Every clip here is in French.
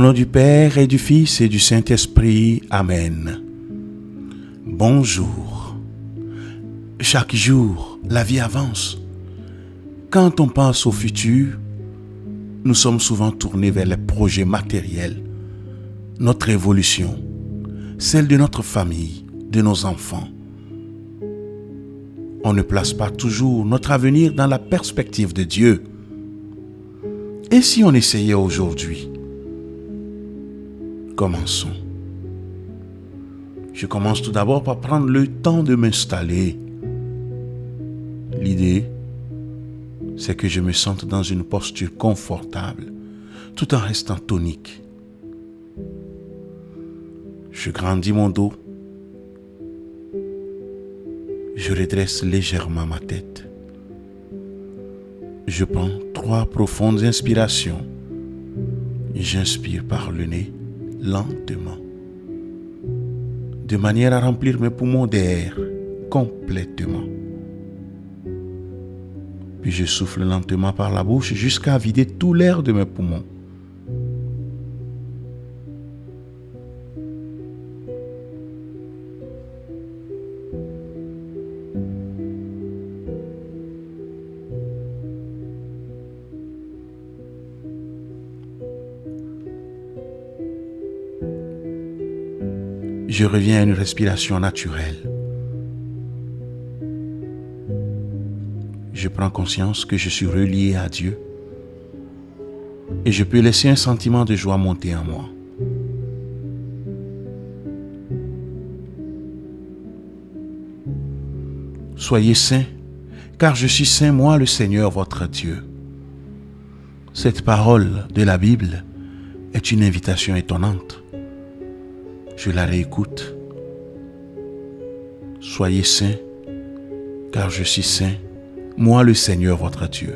nom du Père et du Fils et du Saint-Esprit. Amen. Bonjour. Chaque jour, la vie avance. Quand on pense au futur, nous sommes souvent tournés vers les projets matériels, notre évolution, celle de notre famille, de nos enfants. On ne place pas toujours notre avenir dans la perspective de Dieu. Et si on essayait aujourd'hui? Commençons. Je commence tout d'abord par prendre le temps de m'installer. L'idée, c'est que je me sente dans une posture confortable, tout en restant tonique. Je grandis mon dos. Je redresse légèrement ma tête. Je prends 3 profondes inspirations. J'inspire par le nez, lentement, de manière à remplir mes poumons d'air complètement. Puis je souffle lentement par la bouche jusqu'à vider tout l'air de mes poumons. Je reviens à une respiration naturelle. Je prends conscience que je suis relié à Dieu et je peux laisser un sentiment de joie monter en moi. Soyez saints, car je suis saint, moi le Seigneur votre Dieu. Cette parole de la Bible est une invitation étonnante. Je la réécoute. Soyez saints, car je suis saint, moi le Seigneur votre Dieu.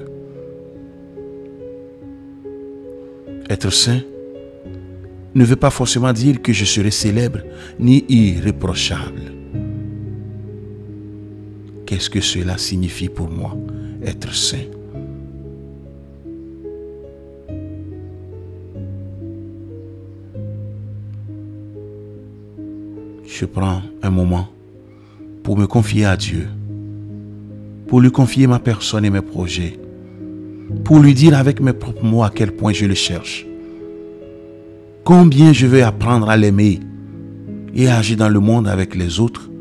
Être saint ne veut pas forcément dire que je serai célèbre ni irréprochable. Qu'est-ce que cela signifie pour moi, être saint? Je prends un moment pour me confier à Dieu, pour lui confier ma personne et mes projets, pour lui dire avec mes propres mots à quel point je le cherche, combien je veux apprendre à l'aimer et à agir dans le monde avec les autres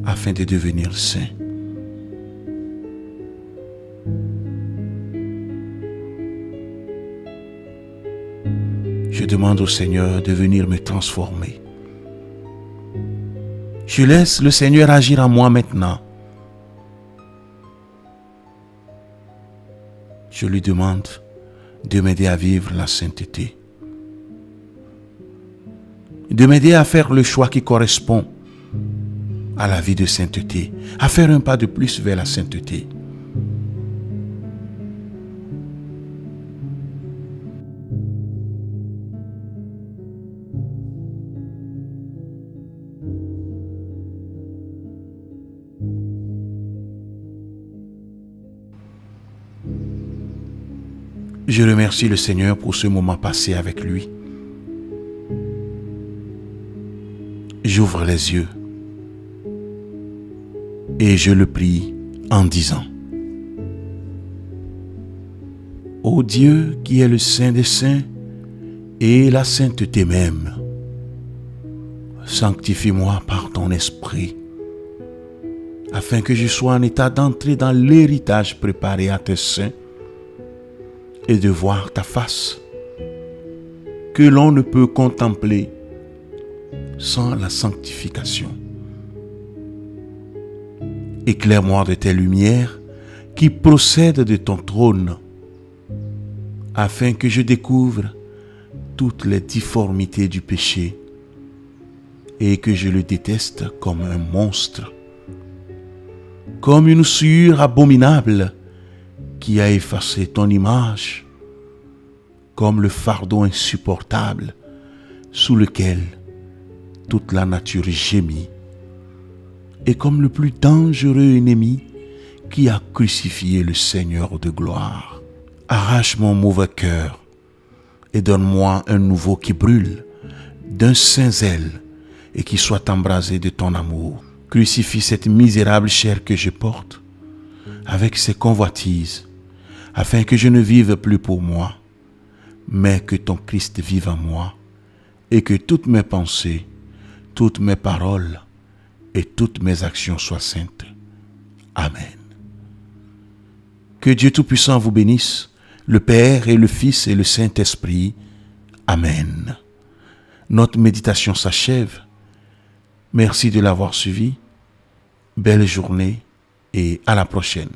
afin de devenir saint. Je demande au Seigneur de venir me transformer. Je laisse le Seigneur agir en moi maintenant. Je lui demande de m'aider à vivre la sainteté, de m'aider à faire le choix qui correspond à la vie de sainteté, à faire un pas de plus vers la sainteté. Je remercie le Seigneur pour ce moment passé avec lui. J'ouvre les yeux et je le prie en disant: Ô Dieu qui est le Saint des Saints et la sainteté même, sanctifie-moi par ton esprit, afin que je sois en état d'entrer dans l'héritage préparé à tes saints et de voir ta face, que l'on ne peut contempler sans la sanctification. Éclaire-moi de tes lumières qui procèdent de ton trône, afin que je découvre toutes les difformités du péché et que je le déteste comme un monstre, comme une souillure abominable qui a effacé ton image, comme le fardeau insupportable sous lequel toute la nature gémit, et comme le plus dangereux ennemi qui a crucifié le Seigneur de gloire. Arrache mon mauvais cœur et donne-moi un nouveau qui brûle d'un saint zèle et qui soit embrasé de ton amour. Crucifie cette misérable chair que je porte avec ses convoitises, afin que je ne vive plus pour moi, mais que ton Christ vive en moi, et que toutes mes pensées, toutes mes paroles et toutes mes actions soient saintes. Amen. Que Dieu Tout-Puissant vous bénisse, le Père et le Fils et le Saint-Esprit. Amen. Notre méditation s'achève. Merci de l'avoir suivi. Belle journée et à la prochaine.